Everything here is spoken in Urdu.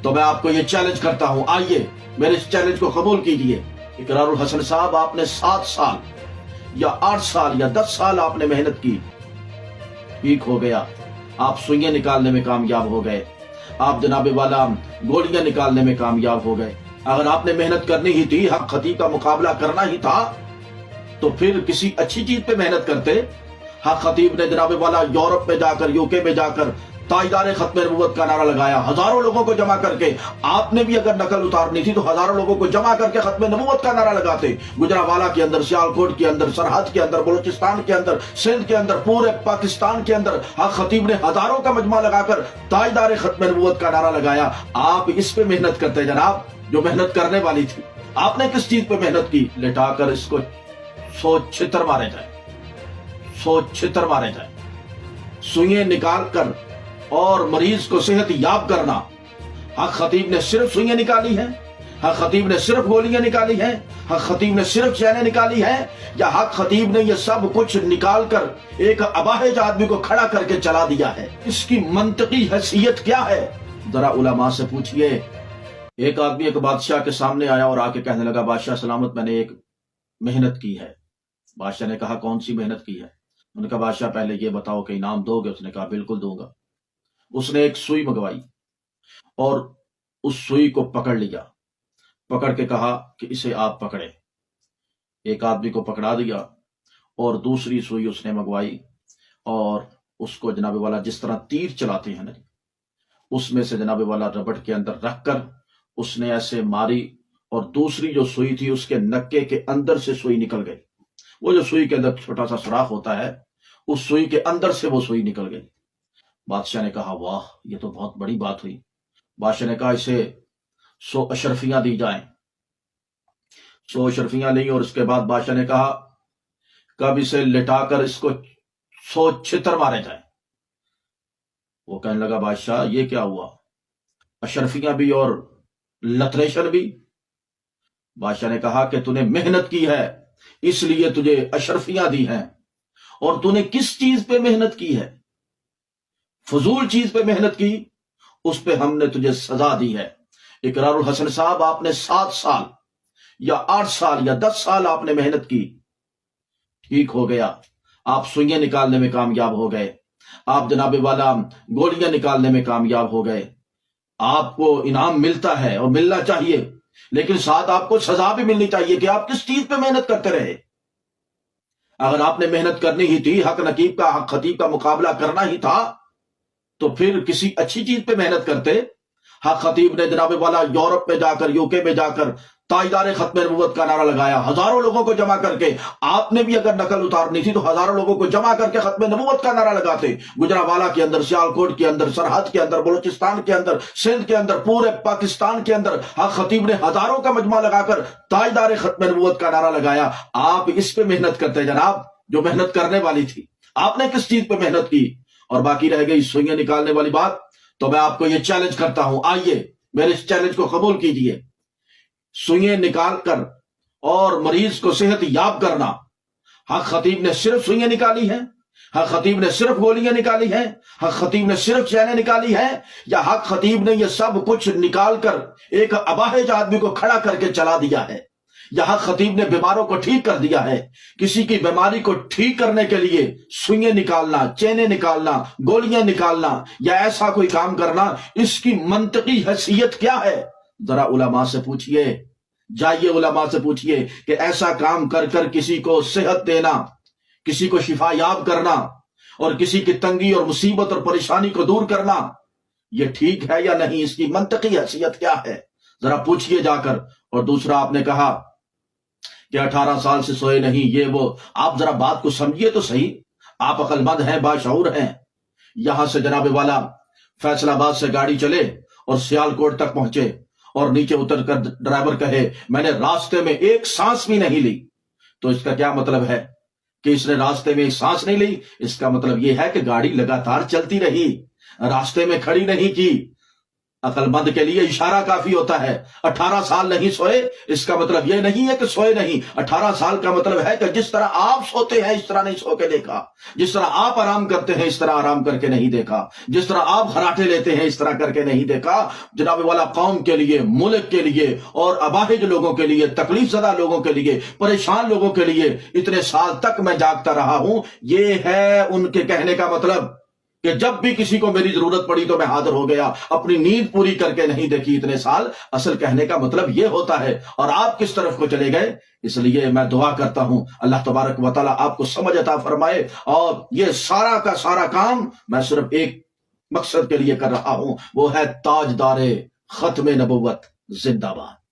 تو میں آپ کو یہ چیلنج کرتا ہوں، آئیے میرے اس چیلنج کو قبول کیجئے۔ اقرار الحسن صاحب، آپ نے 7 سال یا 8 سال یا 10 سال آپ نے محنت کی، ٹھیک ہو گیا، آپ سوئیاں نکالنے میں کامیاب ہو گئے، آپ جناب والا گولیاں نکالنے میں کامیاب ہو گئے۔ اگر آپ نے محنت کرنی ہی تھی، حق خطیب کا مقابلہ کرنا ہی تھا، تو پھر کسی اچھی چیز پہ محنت کرتے۔ حق خطیب نے جناب والا یورپ میں جا کر، UK میں جا کر تاجدار ختم نبوت کا نعرہ لگایا، ہزاروں لوگوں کو جمع کر کے۔ آپ نے بھی اگر نقل اتارنی تھی تو ہزاروں لوگوں کو جمع کر کے ختم نبوت کا نعرہ لگاتے۔ گجرانوالہ کے اندر، سیالکوٹ کے اندر، سرحد کے اندر، بلوچستان کے اندر، سندھ کے اندر، پورے پاکستان کے اندر حق خطیب نے ہزاروں کا مجمع لگا کر تاجدار ختم نبوت کا نعرہ لگایا۔ آپ اس پہ محنت کرتے جناب، جو محنت کرنے والی تھی۔ آپ نے کس چیز پہ محنت کی؟ لٹا کر اس کو 100 چھتر مارے جائیں، 100 چھتر مارے جائیں، سوئیں نکال کر اور مریض کو صحت یاب کرنا۔ حق خطیب نے صرف سوئیں نکالی ہیں؟ حق خطیب نے صرف گولیاں نکالی ہیں؟ حق خطیب نے صرف چینیں نکالی ہیں؟ یا حق خطیب نے یہ سب کچھ نکال کر ایک اباہج آدمی کو کھڑا کر کے چلا دیا ہے؟ اس کی منطقی حیثیت کیا ہے؟ ذرا علماء سے پوچھئے۔ ایک آدمی ایک بادشاہ کے سامنے آیا اور آ کے کہنے لگا، بادشاہ سلامت، میں نے ایک محنت کی ہے۔ بادشاہ نے کہا، کون سی محنت کی ہے؟ انہوں نے کہا، بادشاہ پہلے یہ بتاؤ کہ انعام دو گے؟ اس نے کہا، بالکل دوں گا۔ اس نے ایک سوئی منگوائی اور اس سوئی کو پکڑ لیا، پکڑ کے کہا کہ اسے آپ پکڑے۔ ایک آدمی کو پکڑا دیا اور دوسری سوئی اس نے منگوائی اور اس کو جناب والا جس طرح تیر چلاتے ہیں نا، اس میں سے جناب والا ربڑ کے اندر رکھ کر اس نے ایسے ماری اور دوسری جو سوئی تھی اس کے نکے کے اندر سے سوئی نکل گئی۔ وہ جو سوئی کے اندر چھوٹا سا سوراخ ہوتا ہے، اس سوئی کے اندر سے وہ سوئی نکل گئی۔ بادشاہ نے کہا، واہ، یہ تو بہت بڑی بات ہوئی۔ بادشاہ نے کہا، اسے 100 اشرفیاں دی جائیں۔ 100 اشرفیاں لی اور اس کے بعد بادشاہ نے کہا، کب اسے لٹا کر اس کو 100 چھتر مارے جائیں۔ وہ کہنے لگا، بادشاہ یہ کیا ہوا؟ اشرفیاں بھی اور لتریشن بھی؟ بادشاہ نے کہا کہ تو نے محنت کی ہے، اس لیے تجھے اشرفیاں دی ہیں، اور تو نے کس چیز پہ محنت کی ہے؟ فضول چیز پہ محنت کی، اس پہ ہم نے تجھے سزا دی ہے۔ اقرار الحسن صاحب، آپ نے 7 سال یا 8 سال یا 10 سال آپ نے محنت کی، ٹھیک ہو گیا، آپ سوئیں نکالنے میں کامیاب ہو گئے، آپ جناب والا گولیاں نکالنے میں کامیاب ہو گئے۔ آپ کو انعام ملتا ہے اور ملنا چاہیے، لیکن ساتھ آپ کو سزا بھی ملنی چاہیے کہ آپ کس چیز پہ محنت کرتے رہے۔ اگر آپ نے محنت کرنی ہی تھی، حق نقیب کا، حق خطیب کا مقابلہ کرنا ہی تھا، تو پھر کسی اچھی چیز پہ محنت کرتے۔ حق خطیب نے جناب والا یورپ میں جا کر، UK میں جا کر تاجدار ختم نبوت کا نعرہ لگایا، ہزاروں لوگوں کو جمع کر کے۔ آپ نے بھی اگر نقل اتارنی تھی تو ہزاروں لوگوں کو جمع کر کے ختم نبوت کا نعرہ لگاتے۔ گجرانوالہ کے اندر، سیالکوٹ کے اندر، سرحد کے اندر، بلوچستان کے اندر، سندھ کے اندر، پورے پاکستان کے اندر حق خطیب نے ہزاروں کا مجمع لگا کر تاجدار ختم نبوت کا نعرہ لگایا۔ آپ اس پہ محنت کرتے جناب، جو محنت کرنے والی تھی۔ آپ نے کس چیز پہ محنت کی؟ اور باقی رہ گئی سوئیں نکالنے والی بات، تو میں آپ کو یہ چیلنج کرتا ہوں، آئیے میرے اس چیلنج کو قبول کیجئے۔ سوئیں نکال کر اور مریض کو صحت یاب کرنا۔ حق خطیب نے صرف سوئیں نکالی ہیں؟ حق خطیب نے صرف گولیاں نکالی ہیں؟ حق خطیب نے صرف چینیں نکالی ہیں؟ یا حق خطیب نے یہ سب کچھ نکال کر ایک اباہج آدمی کو کھڑا کر کے چلا دیا ہے؟ یا حق خطیب نے بیماروں کو ٹھیک کر دیا ہے؟ کسی کی بیماری کو ٹھیک کرنے کے لیے سوئیں نکالنا، چینیں نکالنا، گولیاں نکالنا یا ایسا کوئی کام کرنا، اس کی منطقی حیثیت کیا ہے؟ ذرا علماء سے پوچھئے، جائیے علماء سے پوچھئے کہ ایسا کام کر کر کسی کو صحت دینا، کسی کو شفا یاب کرنا اور کسی کی تنگی اور مصیبت اور پریشانی کو دور کرنا، یہ ٹھیک ہے یا نہیں؟ اس کی منطقی حیثیت کیا ہے؟ ذرا پوچھئے جا کر۔ اور دوسرا، آپ نے کہا کہ 18 سال سے سوئے نہیں، یہ وہ۔ آپ ذرا بات کو سمجھیے تو صحیح، آپ عقل مند ہیں، باشعور ہیں۔ یہاں سے جناب والا فیصل آباد سے گاڑی چلے اور سیالکوٹ تک پہنچے اور نیچے اتر کر ڈرائیور کہے، میں نے راستے میں ایک سانس بھی نہیں لی، تو اس کا کیا مطلب ہے کہ اس نے راستے میں ایک سانس نہیں لی؟ اس کا مطلب یہ ہے کہ گاڑی لگاتار چلتی رہی، راستے میں کھڑی نہیں کی۔ عقل مند کے لیے اشارہ کافی ہوتا ہے. 18 سال نہیں سوئے اس کا مطلب یہ نہیں ہے کہ سوئے نہیں. 18 سال کا مطلب ہے کہ جس طرح آپ سوتے ہیں اس طرح نہیں سو کے دیکھا, جس طرح آپ آرام کرتے ہیں اس طرح آرام کر کے نہیں دیکھا, جس طرح آپ خراٹے لیتے ہیں اس طرح کر کے نہیں دیکھا. جناب والا قوم کے لیے, ملک کے لیے اور اباہج لوگوں کے لیے, تکلیف زدہ لوگوں کے لیے, پریشان لوگوں کے لیے اتنے سال تک میں جاگتا رہا ہوں. یہ ہے ان کے کہنے کا مطلب کہ جب بھی کسی کو میری ضرورت پڑی تو میں حاضر ہو گیا, اپنی نیند پوری کر کے نہیں دیکھی اتنے سال. اصل کہنے کا مطلب یہ ہوتا ہے. اور آپ کس طرف کو چلے گئے؟ اس لیے میں دعا کرتا ہوں اللہ تبارک و تعالیٰ آپ کو سمجھ عطا فرمائے. اور یہ سارا کا سارا کام میں صرف ایک مقصد کے لیے کر رہا ہوں, وہ ہے تاجدار ختم نبوت زندہ باد.